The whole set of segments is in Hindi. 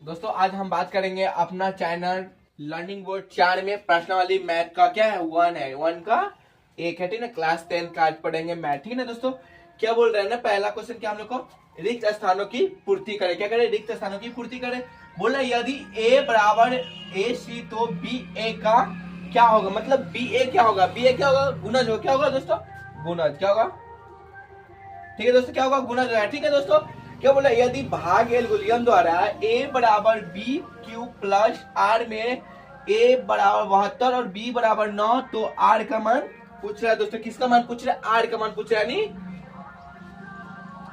दोस्तों आज हम बात करेंगे अपना चैनल लर्निंग बोर्ड 4 में प्रश्नावली मैथ का क्या है वन का एक है, ठीक है। क्लास 10 का आज पढ़ेंगे मैथ, ठीक है दोस्तों। क्या बोल रहे हैं ना, पहला क्वेश्चन क्या हम लोग को रिक्त स्थानों की पूर्ति करें। क्या करें? रिक्त स्थानों की पूर्ति करें। बोला यदि ए बराबर ए सी तो बी ए का क्या होगा, मतलब बी ए क्या होगा, बी ए क्या होगा, गुणज हो। क्या होगा दोस्तों? गुणज। क्या होगा? ठीक है दोस्तों, क्या होगा? गुणज होगा, ठीक है दोस्तों। क्या बोला? यदि भाग एल गुलियन द्वारा a बराबर बी क्यू प्लस आर में a बराबर 72 और b बराबर 9 तो r का मान पूछ रहा है दोस्तों। किसका मान पूछ रहा है? r का मान पूछ रहा है। नहीं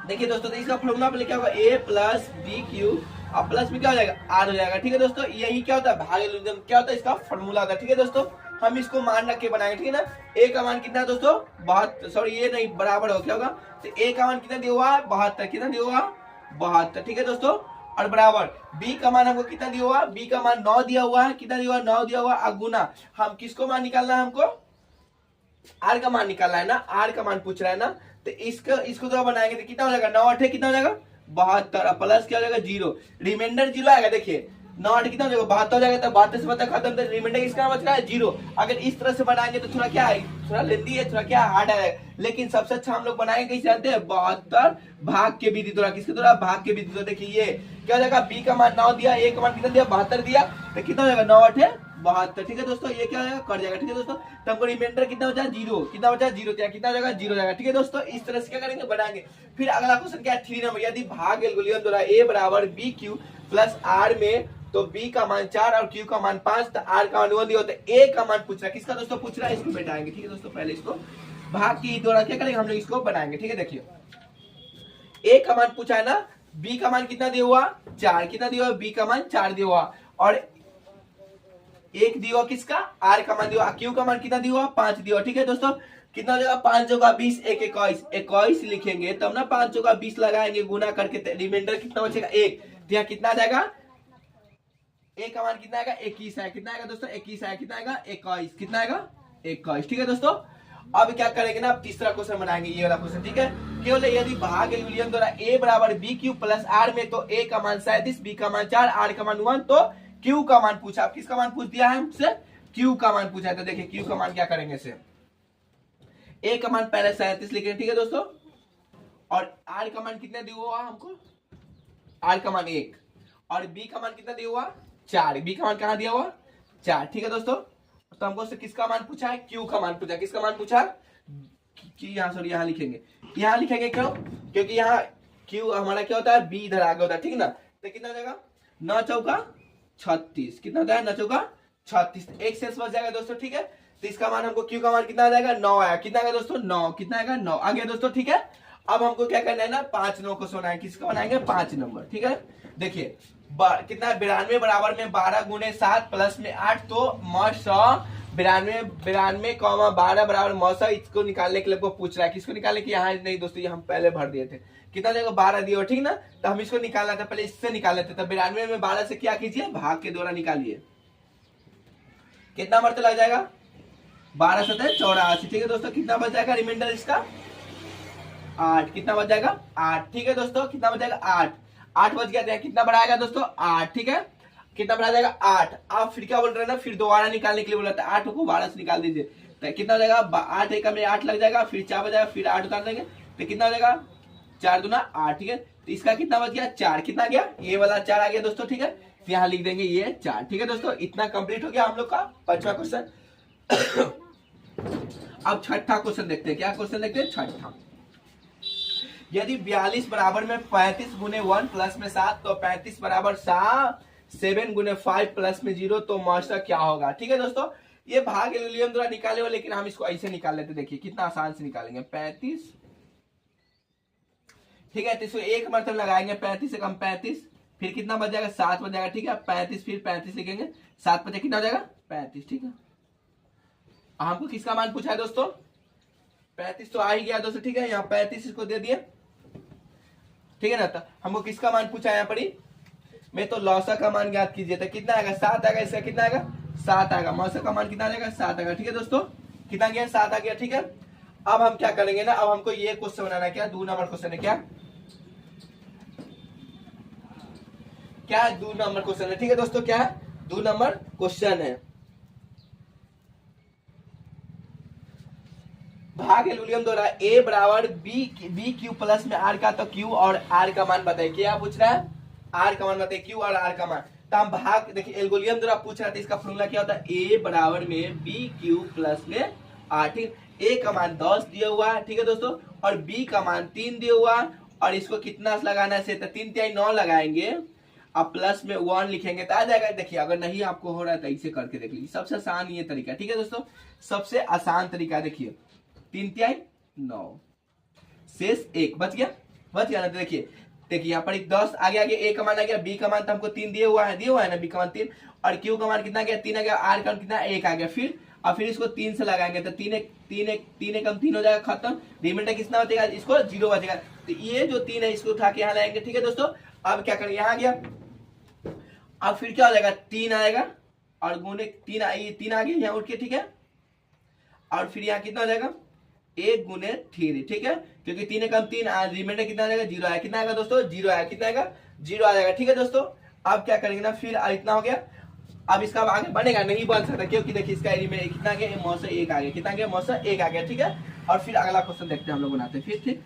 देखिए दोस्तों, तो इसका फॉर्मूला पे क्या होगा? a प्लस बी क्यू और प्लस में क्या हो जाएगा? r हो जाएगा, ठीक है दोस्तों। यही क्या होता है? भाग एल गुलियन क्या होता है? इसका फॉर्मूला होता है, ठीक है दोस्तों। हम इसको मान रख के बनाएंगे, ठीक है ना। a का मान कितना है दोस्तों? बहुत सॉरी, ये नहीं बराबर हो, क्या होगा? तो a का मान कितना दिया हुआ है? 72। कितना दिया हुआ? 72, ठीक है दोस्तों। और बराबर b का मान हमको कितना दिया हुआ? b का मान 9 दिया हुआ है। कितना दिया हुआ? 9 दिया हुआ। और गुना हम किसको मान निकालना है? हमको r का मान निकालना है ना, r का मान पूछ रहा है ना। तो इसको तो बनाएंगे तो कितना हो जाएगा? 9 8 कितना हो जाएगा? 72 प्लस क्या हो जाएगा? 0। रिमाइंडर 0 आएगा। देखिए 9 8 कितना हो जाएगा? 72 हो जाएगा। तो 72 से बता खत्म, तो रिमाइंडर किसका बच रहा है? 0। अगर इस तरह से बनाएंगे तो थोड़ा क्या है, थोड़ा लेंदी है, थोड़ा क्या हार्ड है, लेकिन सबसे अच्छा हम लोग बनाएंगे कैसे जानते हैं? 72 भाग के विधि द्वारा। किसके द्वारा? भाग के विधि द्वारा। देखिए ये क्या हो जाएगा? b का मान 9 दिया, a का मान कितना दिया? 72 दिया, तो कितना हो जाएगा? 9 8 72, ठीक है दोस्तों। ये क्या हो जाएगा? कट जाएगा, ठीक है दोस्तों। तो हमको रिमाइंडर कितना हो जाएगा? 0। कितना बचा? 0 दिया, कितना हो जाएगा? 0 जाएगा, ठीक है दोस्तों। इस तरह से क्या करेंगे? बनाएंगे। फिर अगला क्वेश्चन क्या है? 3 नंबर। यदि भाग एल गुलियन द्वारा a बराबर बी क्यू प्लस आर में तो b का मान 4 और q का मान 5 तो r का मान 1 दिया होता है। a का मान पूछ रहा है, किसका दोस्तों पूछ रहा है? इसको बैठाएंगे, ठीक है दोस्तों। पहले इसको भाग की द्वारा क्या करेंगे? हम लोग इसको बनाएंगे, ठीक है। देखिए a का मान पूछा है ना, b का मान कितना दिया हुआ? 4। कितना दिया हुआ? b का मान 4 दिया हुआ, और एक दिया हुआ किसका? r का मान दिया हुआ। q का मान कितना दिया हुआ? 5 दिया हुआ, ठीक है दोस्तों। कितना हो जाएगा? 5 जोगा 20 1 21 21 लिखेंगे तब ना, 5 जोगा 20 लगाएंगे गुना करके, रिमाइंडर कितना बचेगा? 1। तो यहाँ कितना आ जाएगा? a का मान कितना आएगा? 21 है। कितना आएगा दोस्तों? 21 है। कितना आएगा? 21। कितना आएगा? 21, ठीक है दोस्तों। अब क्या करेंगे ना, अब तीसरा क्वेश्चन बनाएंगे, ये वाला क्वेश्चन, ठीक है। केवल यदि भाग एल गुलियन द्वारा a बराबर बी क्यू प्लस आर में तो a का मान 37, b का मान 4, r का मान 1 तो q का मान पूछा। अब किसका मान पूछ दिया है हमसे? q का मान पूछा है। तो देखिए q का मान क्या करेंगे इसे, a का मान पहले 37 लिखेंगे, ठीक है दोस्तों। और r का मान कितना दिया हुआ हमको? r का मान 1, और b का मान कितना दिया हुआ? 4। b का मान कहाँ दिया हुआ? 4, ठीक है दोस्तों। तो हमको से किसका मान पूछा है? q का मान पूछा। किसका मान पूछा? कि यहाँ सॉरी यहाँ लिखेंगे, यहाँ लिखेंगे क्यों? क्योंकि यहाँ q हमारा क्या होता है? b इधर आगे होता है, ठीक है ना। तो कितना हो जाएगा? 9 चौका 36। कितना होता है? 9 चौका 36, एक शेष बच जाएगा दोस्तों, ठीक है। तो इसका मान हमको q का मान कितना आ जाएगा? 9 आया। कितना आएगा दोस्तों? 9। कितना आएगा? 9 आ गया दोस्तों, ठीक है। अब हमको क्या करना है ना, 5 9 को सोना है। किसका बनाएंगे? 5 नंबर, ठीक है। देखिए कितना 92 बराबर में 12 गुने 7 प्लस में 8 तो 92 कॉमा 12 बराबर 900। इसको निकालने के लिए आपको पूछ रहा है। किसको निकालने की? यहाँ नहीं दोस्तों, ये हम पहले भर दिए थे। कितना देगा? 12 दिया, ठीक ना। तो हम इसको निकालना था, पहले इससे निकाल लेते। तो 92 में 12 से क्या कीजिए? भाग के द्वारा निकालिए। कितना मरते लग जाएगा? 12 सतह 84, ठीक है दोस्तों। कितना बच जाएगा रिमाइंडर इसका? 8। कितना बच जाएगा? 8, ठीक है दोस्तों। कितना बच जाएगा? 8। 8 बच गया। कितना बढ़ाएगा दोस्तों? 8, ठीक है। कितना बढ़ा जाएगा? 8। आप फिर क्या बोल रहे हैं ना, फिर दोबारा निकालने के लिए बोला था। 8 को 12 से निकाल दीजिए तो कितना हो जाएगा? 8 एक में 8 लग जाएगा, फिर 4 बजाएगा, फिर 8 उतार देंगे तो कितना हो जाएगा? 4 दूना 8, ठीक है। तो इसका कितना बच गया? 4। कितना गया? ये वाला 4 आ गया दोस्तों, ठीक है। तो यहाँ लिख देंगे ये 4, ठीक है दोस्तों। इतना कंप्लीट हो गया हम लोग का 5वां क्वेश्चन। अब छठा क्वेश्चन देखते हैं। क्या क्वेश्चन देखते हैं? छठा। यदि 42 बराबर में 35 गुने 1 प्लस में 7 तो 35 बराबर 7 गुने 5 प्लस में 0 तो मास्टर क्या होगा? ठीक है दोस्तों, ये भाग एलुलियन द्वारा निकाले हुए, लेकिन हम इसको ऐसे निकाल लेते। देखिए कितना आसान से निकालेंगे। 35, ठीक है। तो इसको एक मतलब लगाएंगे, 35 से कम 35, फिर कितना बच जाएगा? 7 बच जाएगा, ठीक है। 35 फिर 35 लिखेंगे, 7 बचे कितना हो जाएगा? 35, ठीक है। हमको किसका मान पूछा है दोस्तों? 35 तो आ ही गया दोस्तों, ठीक है। यहाँ 35 इसको दे दिए, ठीक है ना। तो हमको किसका मान पूछा है यहाँ पर ही? मैं तो लौसा का मान ज्ञात कीजिए। तो कितना आएगा? 7 आएगा। इसका कितना आएगा? 7 आएगा। मौसा का मान कितना आएगा? 7 आएगा, ठीक है दोस्तों। कितना गया? 7 आ गया, ठीक है। अब हम क्या करेंगे ना, अब हमको ये क्वेश्चन बनाना है। क्या 2 नंबर क्वेश्चन है? क्या क्या 2 नंबर क्वेश्चन है। ठीक है दोस्तों, क्या है 2 नंबर क्वेश्चन है। भाग एलुलियम द्वारा ए बराबर बी क्यू प्लस में आर का, तो क्यू और आर का मान बताइए। क्या पूछ रहा है, आर का मान बताइए, क्यू और आर का मान। तो हम भाग देखिए एल्गोरिथम द्वारा पूछ रहा था, इसका फॉर्मूला क्या होता है, ए बराबर में बी क्यू प्लस में आर। ठीक, ए का मान 10 दिया हुआ है, ठीक है दोस्तों, और बी का मान 3 दिया हुआ, और इसको कितना लगाना है, 3 3 9 लगाएंगे, अब प्लस में 1 लिखेंगे तो आ जाएगा। देखिए अगर नहीं आपको हो रहा है तो इसे करके देख लीजिए, सबसे आसान ये तरीका। ठीक है दोस्तों, सबसे आसान तरीका देखिए, 3 3 9 शेष 1 बच गया, बच गया ना। तो देखिए यहाँ पर 10 आगे आगे ए का मान आ गया, बी का मान तो हमको 3 दिया हुआ है ना, बी का मान 3, और क्यू का मान कितना गया 3 आ गया, आर का मान कितना 1 आ गया। फिर इसको 3 से लगाएंगे तो 3 1 कम 3 हो जाएगा, खत्म। रिमाइंडर कितना बचेगा, इसको 0 बचेगा। तो ये जो 3 है इसको उठा के यहाँ लाएंगे। ठीक है दोस्तों, अब क्या करेंगे, यहाँ आ गया, अब फिर क्या हो जाएगा 3 आएगा, और गुने 3 आ गया यहाँ उठ के, ठीक है, और फिर यहाँ कितना हो जाएगा 1 गुने 3, ठीक है, क्योंकि 3 कम 3, रिमाइंडर कितना आ जाएगा 0 आएगा। कितना आएगा दोस्तों 0 आएगा, कितना आएगा 0 आ जाएगा। ठीक है दोस्तों, अब क्या करेंगे ना, फिर इतना हो गया, अब इसका आगे बनेगा नहीं, बन सकता, क्योंकि देखिए इसका एलिमेंट कितना गया, मौसा 1 आ गया, कितना गया मौसा 1 आ गया। ठीक है, और फिर अगला क्वेश्चन देखते हैं हम लोग बनाते हैं फिर। ठीक।